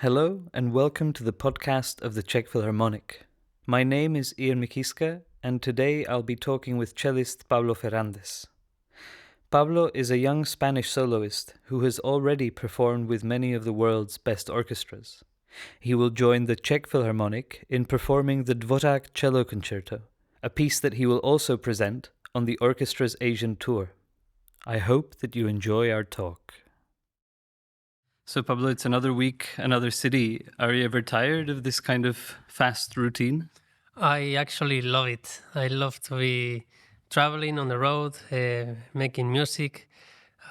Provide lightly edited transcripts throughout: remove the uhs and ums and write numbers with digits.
Hello and welcome to the podcast of the Czech Philharmonic. My name is Ian Mikyska and today I'll be talking with cellist Pablo Ferrández. Pablo is a young Spanish soloist who has already performed with many of the world's best orchestras. He will join the Czech Philharmonic in performing the Dvořák cello concerto, a piece that he will also present on the orchestra's Asian tour. I hope that you enjoy our talk. So Pablo, it's another week, another city. Are you ever tired of this kind of fast routine? I actually love it. I love to be traveling on the road, making music.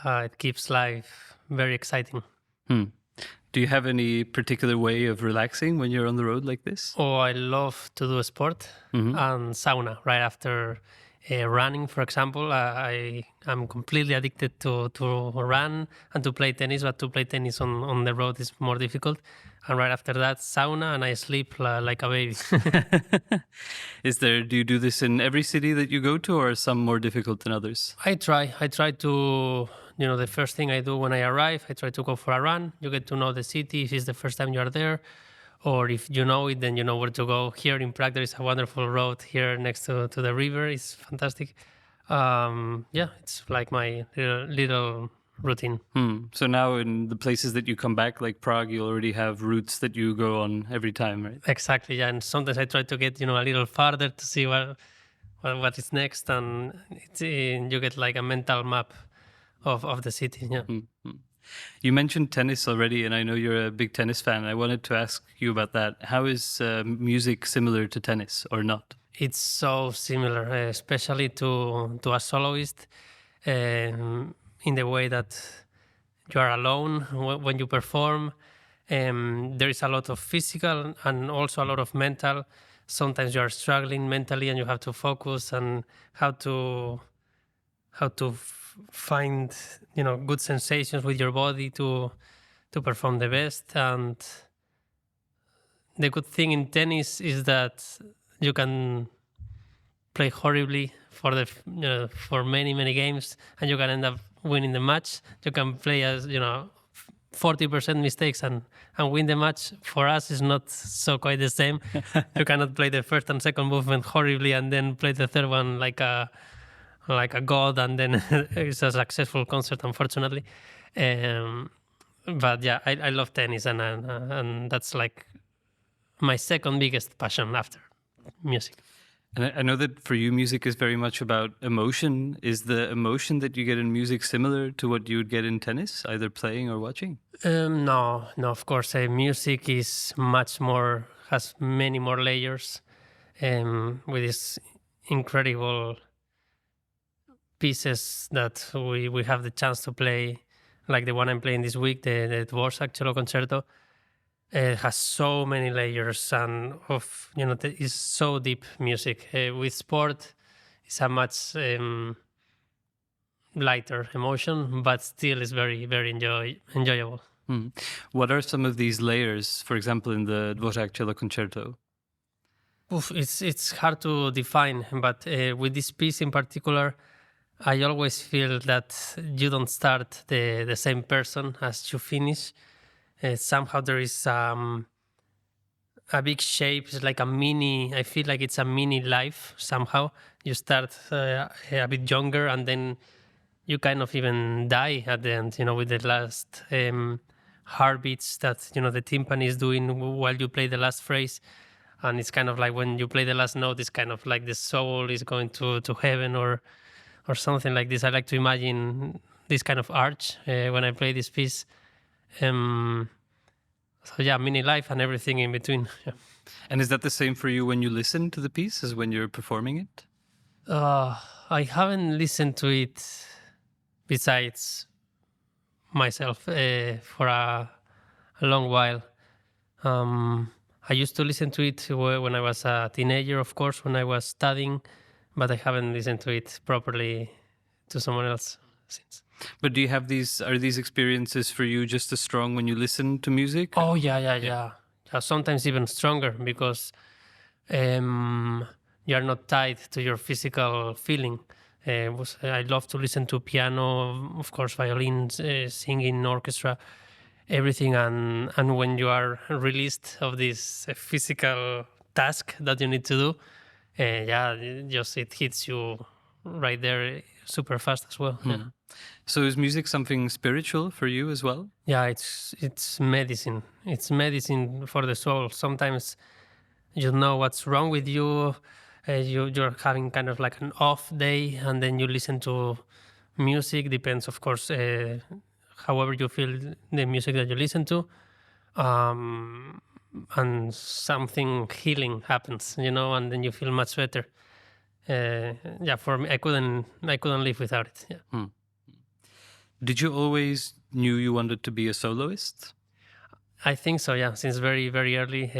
It keeps life very exciting. Do you have any particular way of relaxing when you're on the road like this? Oh, I love to do sport and sauna right after running, for example. I'm completely addicted to run and to play tennis, but to play tennis on the road is more difficult. And right after that, sauna, and I sleep like a baby. Do you do this in every city that you go to, or are some more difficult than others? I try to, the first thing I do when I arrive, I try to go for a run. You get to know the city if it's the first time you are there. Or if you know it, then you know where to go. Here in Prague, there is a wonderful road here next to the river. It's fantastic. It's like my little routine. So now in the places that you come back, like Prague, you already have routes that you go on every time, right? Exactly, yeah. And sometimes I try to get, a little farther to see what is next. And you get like a mental map of the city, yeah. You mentioned tennis already, and I know you're a big tennis fan. I wanted to ask you about that. How is music similar to tennis or not? It's so similar, especially to a soloist, in the way that you are alone when you perform. There is a lot of physical and also a lot of mental. Sometimes you are struggling mentally and you have to focus on how to find good sensations with your body to perform the best. And the good thing in tennis is that you can play horribly for many games and you can end up winning the match. You can play as 40% mistakes and win the match. For us is not so quite the same. You cannot play the first and second movement horribly and then play the third one like a god, and then it's a successful concert, unfortunately. But yeah, I love tennis, and that's like my second biggest passion after music. And I know that for you, music is very much about emotion. Is the emotion that you get in music similar to what you would get in tennis, either playing or watching? No, of course. Music is has many more layers, with this incredible pieces that we have the chance to play, like the one I'm playing this week, the Dvořák cello concerto. It has so many layers and it's so deep music. With sport, it's a much lighter emotion, but still is very, very enjoyable. What are some of these layers, for example, in the Dvořák cello concerto? It's hard to define, but with this piece in particular, I always feel that you don't start the same person as you finish. Somehow there is a big shape. It's like I feel like it's a mini life somehow. You start a bit younger and then you kind of even die at the end, with the last heartbeats that, the timpani is doing while you play the last phrase. And it's kind of like when you play the last note, it's kind of like the soul is going to heaven or something like this. I like to imagine this kind of arch when I play this piece. So yeah, mini life and everything in between. Yeah. And is that the same for you when you listen to the piece as when you're performing it? I haven't listened to it besides myself for a long while. I used to listen to it when I was a teenager, of course, when I was studying, but I haven't listened to it properly to someone else since. But do you have are these experiences for you just as strong when you listen to music? Oh, yeah. Sometimes even stronger because you are not tied to your physical feeling. I love to listen to piano, of course, violin, singing, orchestra. everything, and when you are released of this physical task that you need to do, just it hits you right there super fast as well. Yeah. So is music something spiritual for you as well? Yeah, it's medicine. It's medicine for the soul. Sometimes you know what's wrong with you. You're having kind of like an off day, and then you listen to music. Depends, of course, however you feel the music that you listen to, and something healing happens, and then you feel much better. For me, I couldn't live without it. Yeah. Did you always knew you wanted to be a soloist? I think so. Yeah, since very very early,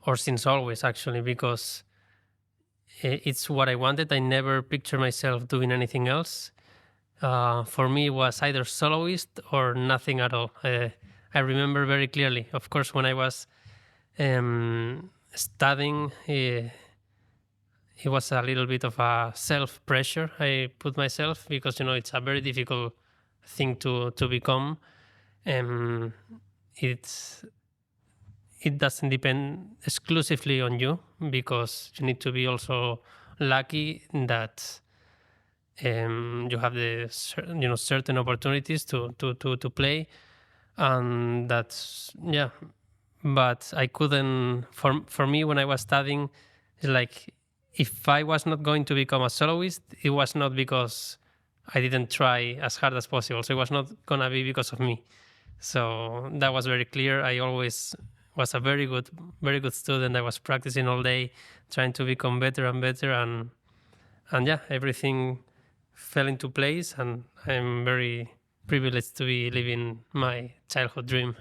or since always actually, because it's what I wanted. I never pictured myself doing anything else. For me, it was either soloist or nothing at all. I remember very clearly. Of course, when I was studying, it was a little bit of a self-pressure I put myself, because it's a very difficult thing to become. It doesn't depend exclusively on you, because you need to be also lucky that you have the certain opportunities to play, and that's But I couldn't. For me, when I was studying, it's like, if I was not going to become a soloist, it was not because I didn't try as hard as possible. So it was not gonna be because of me. So that was very clear. I always was a very good student. I was practicing all day, trying to become better and better, and everything fell into place, and I'm very privileged to be living my childhood dream.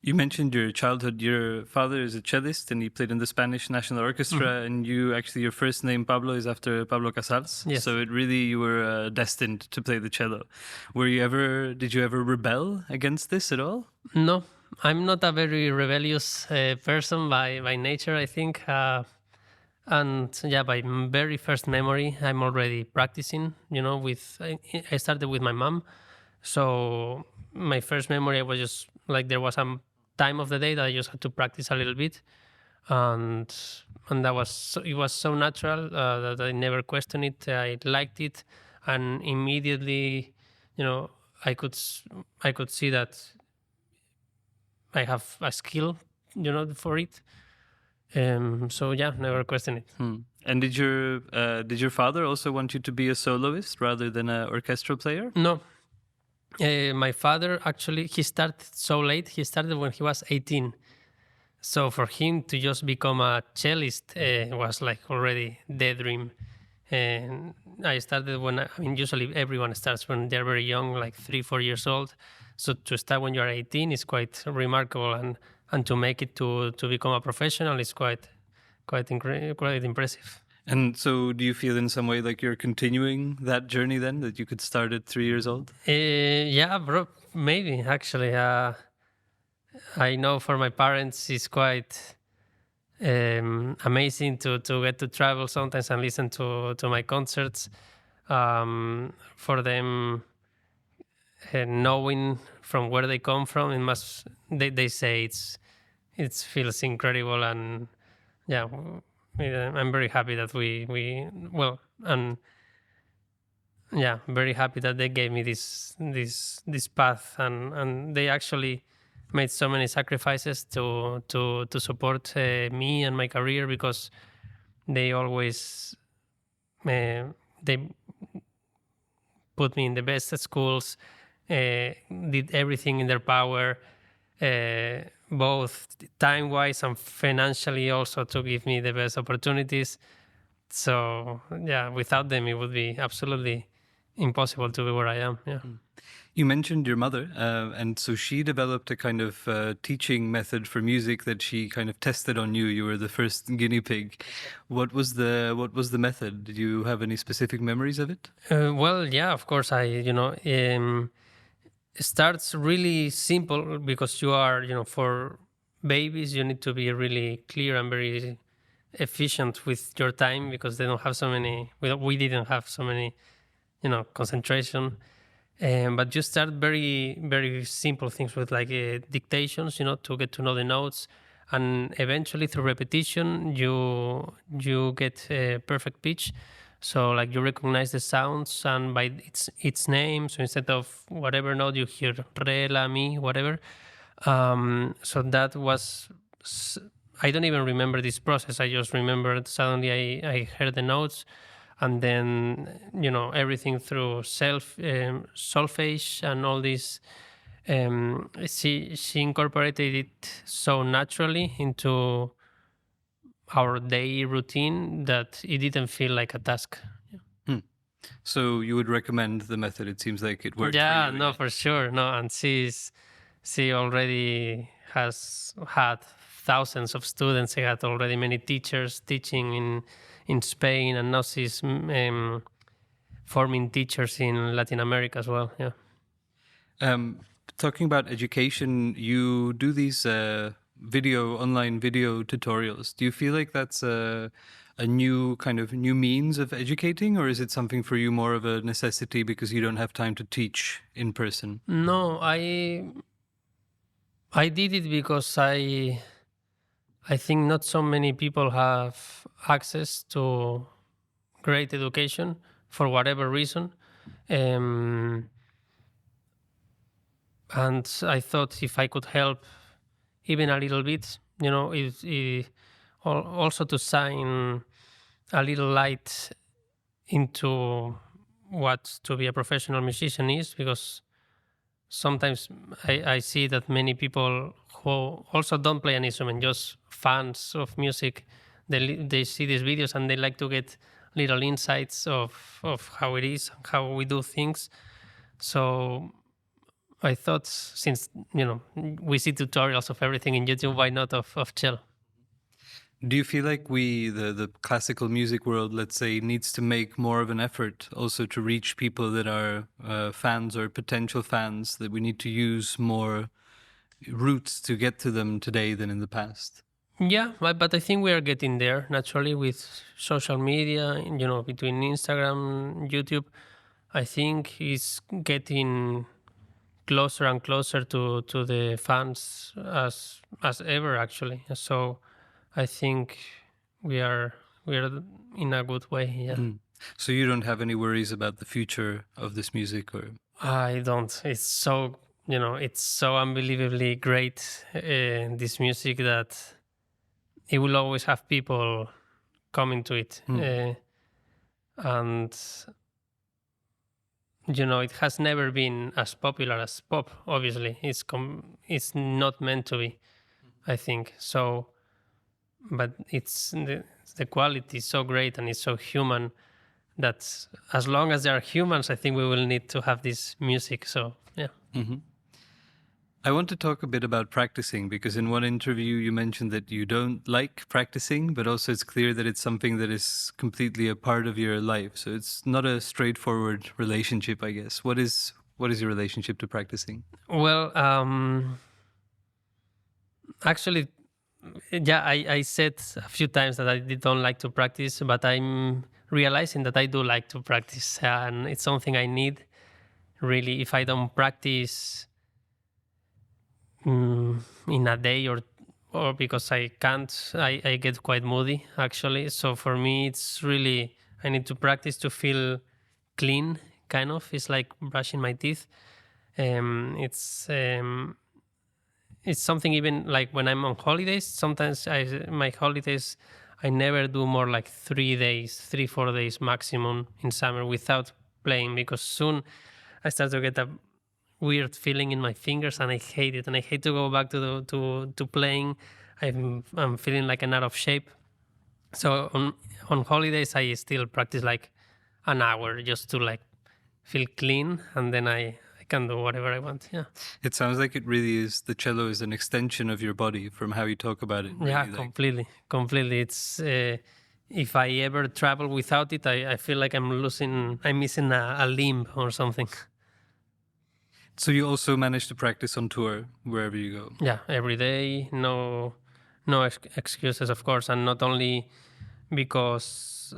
You mentioned your childhood. Your father is a cellist, and he played in the Spanish National Orchestra. And you actually, your first name Pablo is after Pablo Casals. Yes. So you were destined to play the cello. Did you ever rebel against this at all? No, I'm not a very rebellious person by nature, I think. By very first memory, I'm already practicing. I started with my mom. So my first memory, I was just like, there was some time of the day that I just had to practice a little bit, and it was so natural that I never questioned it. I liked it, and immediately, I could see that I have a skill, for it. Never question it. And did your father also want you to be a soloist rather than an orchestral player? No. My father, actually, he started so late. He started when he was 18. So for him to just become a cellist was like already the dream. And I started usually everyone starts when they're very young, like 3-4 years old. So to start when you're 18 is quite remarkable, and to make it to become a professional is quite impressive. And so do you feel in some way like you're continuing that journey then, that you could start at 3 years old? Maybe actually. I know for my parents it's quite amazing to get to travel sometimes and listen to my concerts. For them, knowing from where they come from, they say it feels incredible, and I'm very happy that very happy that they gave me this path, and they actually made so many sacrifices to support me and my career, because they always they put me in the best schools, did everything in their power, both time-wise and financially, also to give me the best opportunities. So without them, it would be absolutely impossible to be where I am. Yeah. You mentioned your mother, and so she developed a kind of teaching method for music that she kind of tested on you. You were the first guinea pig. What was the method? Did you have any specific memories of it? Of course. It starts really simple, because you are, for babies, you need to be really clear and very efficient with your time, because they don't have so many. We didn't have so many, concentration. But you start very, very simple things with like dictations, to get to know the notes. And eventually through repetition, you get a perfect pitch. So like you recognize the sounds and by its name. So instead of whatever note you hear, re, la, mi, whatever. So that was, I don't even remember this process. I just remembered suddenly I heard the notes, and then everything through solfege and all this. She incorporated it so naturally into our day routine that it didn't feel like a task. So you would recommend the method? It seems like it worked. Yeah, for you, no, for sure. No, and she already has had thousands of students. She had already many teachers teaching in Spain, and now she's forming teachers in Latin America as well. Yeah. Talking about education, you do these online video tutorials. Do you feel like that's a new means of educating, or is it something for you more of a necessity because you don't have time to teach in person? No, I did it because I think not so many people have access to great education for whatever reason. And I thought if I could help even a little bit, also to shine a little light into what to be a professional musician is, because sometimes I see that many people who also don't play an instrument, just fans of music, they see these videos and they like to get little insights of how it is, how we do things. So I thought, since we see tutorials of everything in YouTube, why not of cello? Do you feel like the classical music world, let's say, needs to make more of an effort also to reach people that are fans or potential fans, that we need to use more routes to get to them today than in the past? Yeah, but I think we are getting there naturally with social media, between Instagram, YouTube. I think it's getting closer and closer to the fans as ever, actually. So I think we are in a good way. Yeah. So you don't have any worries about the future of this music, or? I don't. It's so it's so unbelievably great, this music, that it will always have people coming to it, and it has never been as popular as pop. Obviously, it's not meant to be, I think so. But it's the quality is so great and it's so human that as long as there are humans, I think we will need to have this music. So yeah. Mm-hmm. I want to talk a bit about practicing, because in one interview you mentioned that you don't like practicing, but also it's clear that it's something that is completely a part of your life. So it's not a straightforward relationship, I guess. What is your relationship to practicing? Well, actually, yeah, I said a few times that I don't like to practice, but I'm realizing that I do like to practice, and it's something I need, really. If I don't practice in a day or because I can't, I get quite moody, actually. So for me, it's really, I need to practice to feel clean, kind of. It's like brushing my teeth. It's something, even like when I'm on holidays, sometimes my holidays, I never do more like 3 days, 3-4 days maximum in summer without playing, because soon I start to get a weird feeling in my fingers and I hate it. And I hate to go back to playing. I'm feeling like I'm out of shape. So on holidays, I still practice like an hour just to like feel clean, and then I can do whatever I want. Yeah. It sounds like it really is, the cello is an extension of your body from how you talk about it. Really, yeah, completely. It's if I ever travel without it, I feel like I'm missing a limb or something. So you also manage to practice on tour wherever you go? Yeah, every day. No excuses, of course, and not only because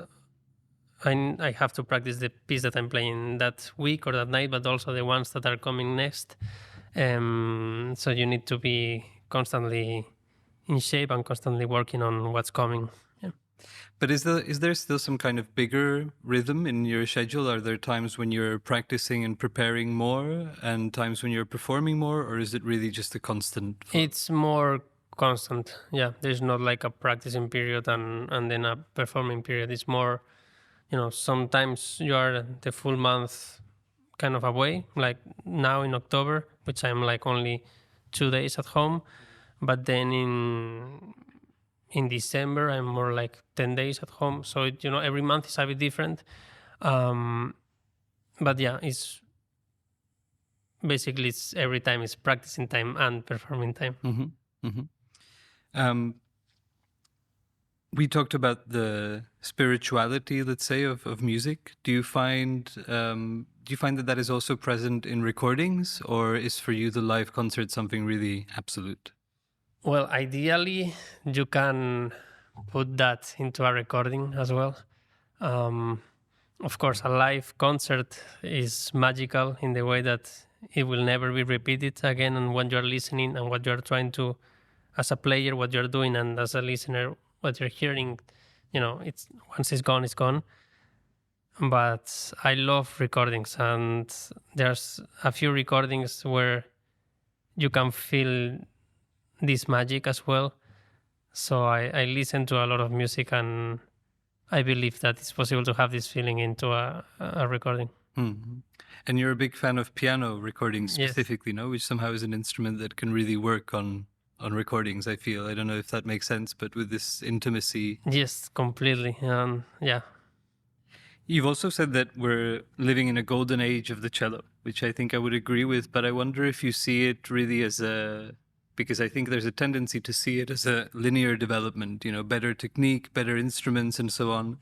I have to practice the piece that I'm playing that week or that night, but also the ones that are coming next. So you need to be constantly in shape and constantly working on what's coming. Yeah. But is there still some kind of bigger rhythm in your schedule? Are there times when you're practicing and preparing more and times when you're performing more, or is it really just a constant flow? It's more constant. Yeah, there's not like a practicing period and then a performing period. It's more, sometimes you are the full month kind of away, like now in October, which I'm like only 2 days at home. But then in December, I'm more like 10 days at home. So, every month is a bit different. But yeah, it's basically every time it's practicing time and performing time. Mm-hmm. Mm-hmm. We talked about the spirituality, let's say, of music. Do you find that is also present in recordings, or is for you the live concert something really absolute? Well, ideally, you can put that into a recording as well. Of course, a live concert is magical in the way that it will never be repeated again. And when you're listening and what you're trying to, as a player, what you're doing, and as a listener, what you're hearing, it's once it's gone, it's gone. But I love recordings, and there's a few recordings where you can feel this magic as well. So I listen to a lot of music, and I believe that it's possible to have this feeling into a recording. Mm-hmm. And you're a big fan of piano recordings specifically, yes. No? Which somehow is an instrument that can really work on recordings, I feel. I don't know if that makes sense, but with this intimacy. Yes, completely. Yeah. You've also said that we're living in a golden age of the cello, which I think I would agree with, but I wonder if you see it really as because I think there's a tendency to see it as a linear development, better technique, better instruments, and so on.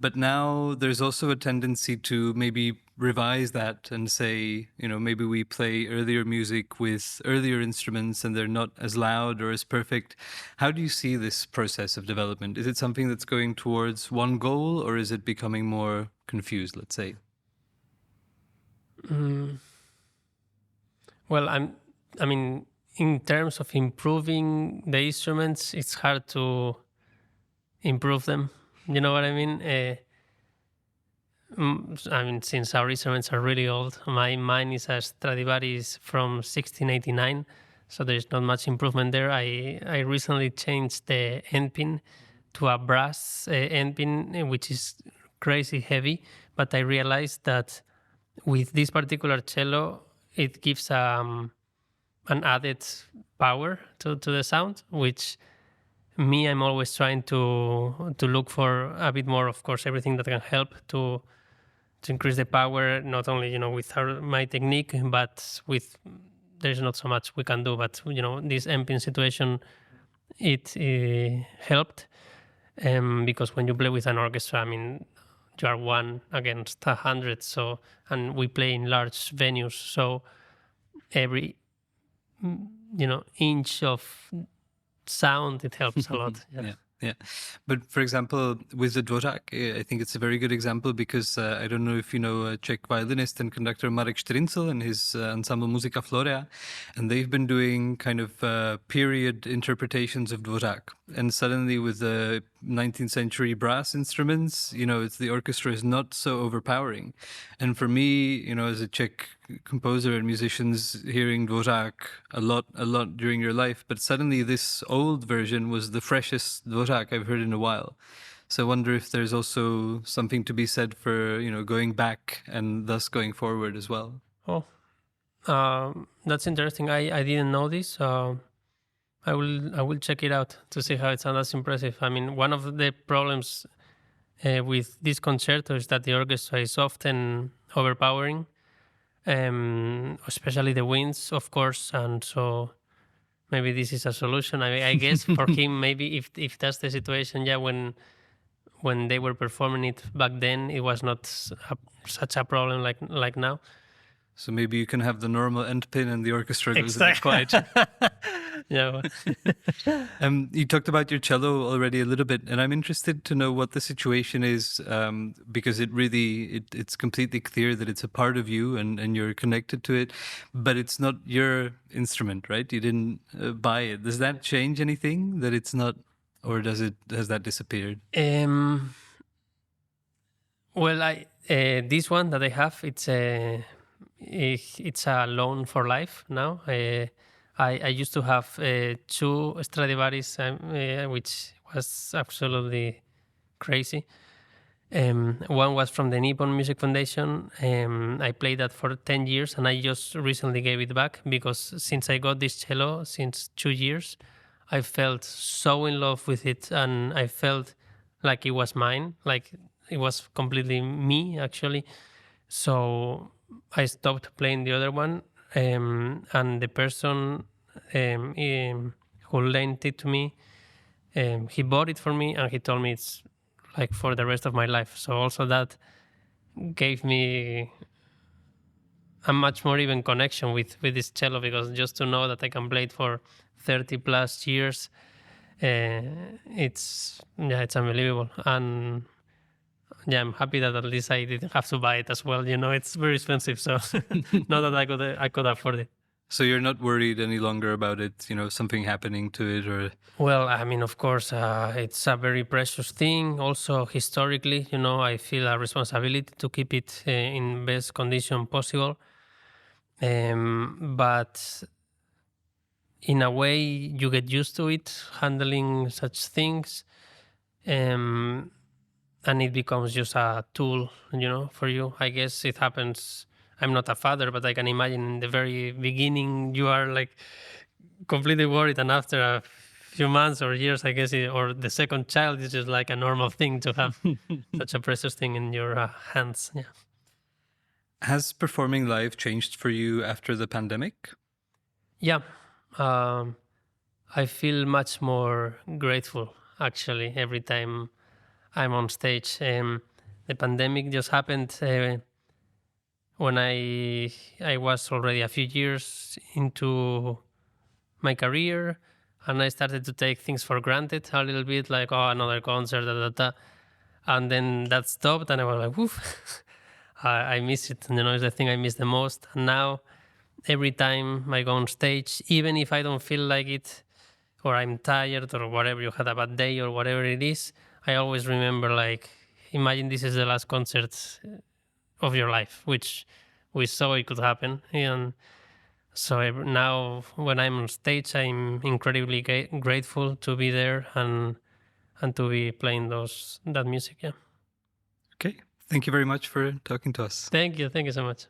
But now there's also a tendency to maybe revise that and say, maybe we play earlier music with earlier instruments and they're not as loud or as perfect. How do you see this process of development? Is it something that's going towards one goal, or is it becoming more confused, let's say? Well, in terms of improving the instruments, it's hard to improve them. You know what I mean? Since our instruments are really old, mine is a Stradivarius from 1689, so there's not much improvement there. I recently changed the end pin to a brass end pin, which is crazy heavy, but I realized that with this particular cello, it gives an added power to the sound, which I'm always trying to look for a bit more. Of course, everything that can help to increase the power, not only with my technique, but with there's not so much we can do. But this amping situation, it helped because when you play with an orchestra, you are 1 against 100. So, and we play in large venues, so every inch of sound, it helps a lot. Yeah. But for example, with the Dvořák, I think it's a very good example because I don't know if you know a Czech violinist and conductor Marek Štryncl and his ensemble Muzika Florea, and they've been doing kind of period interpretations of Dvořák. And suddenly with the 19th century brass instruments, it's the orchestra is not so overpowering. And for me, as a Czech composer and musicians, hearing Dvořák a lot during your life, but suddenly this old version was the freshest Dvořák I've heard in a while. So I wonder if there's also something to be said for, going back and thus going forward as well. Oh, that's interesting. I didn't know this. I will check it out to see how it sounds. That's impressive. One of the problems with this concerto is that the orchestra is often overpowering, especially the winds, of course. And so maybe this is a solution. I guess for him, maybe if that's the situation, when they were performing it back then, it was not such a problem like now. So maybe you can have the normal end pin and the orchestra goes a bit quiet. Yeah. You talked about your cello already a little bit, and I'm interested to know what the situation is, because it's completely clear that it's a part of you and you're connected to it, but it's not your instrument, right? You didn't buy it. Does that change anything that it's not, or has that disappeared? Well, this one that I have, it's a loan for life now. I used to have 2 Stradivarius, which was absolutely crazy. One was from the Nippon Music Foundation. I played that for 10 years, and I just recently gave it back because since I got this cello, since 2 years, I felt so in love with it, and I felt like it was mine, like it was completely me, actually. So I stopped playing the other one, and the person who lent it to me, he bought it for me, and he told me it's like for the rest of my life. So also that gave me a much more even connection with this cello, because just to know that I can play it for 30 plus years, it's unbelievable. And yeah, I'm happy that at least I didn't have to buy it as well. It's very expensive, so not that I could afford it. So you're not worried any longer about it, something happening to it, or? Well, I mean, of course, it's a very precious thing. Also, historically, I feel a responsibility to keep it in best condition possible. But in a way, you get used to it, handling such things. And it becomes just a tool, for you. I guess it happens. I'm not a father, but I can imagine in the very beginning you are like completely worried, and after a few months or years, I guess, or the second child is just like a normal thing to have such a precious thing in your hands. Yeah. Has performing live changed for you after the pandemic? Yeah. I feel much more grateful, actually, every time I'm on stage. The pandemic just happened when I was already a few years into my career, and I started to take things for granted a little bit, like, oh, another concert, and then that stopped, and I was like, woof, I miss it. It's the thing I miss the most. And now, every time I go on stage, even if I don't feel like it, or I'm tired, or whatever, you had a bad day, or whatever it is, I always remember, like, imagine this is the last concert of your life, which we saw it could happen. And so now when I'm on stage, I'm incredibly grateful to be there and to be playing that music. Yeah. Okay. Thank you very much for talking to us. Thank you so much.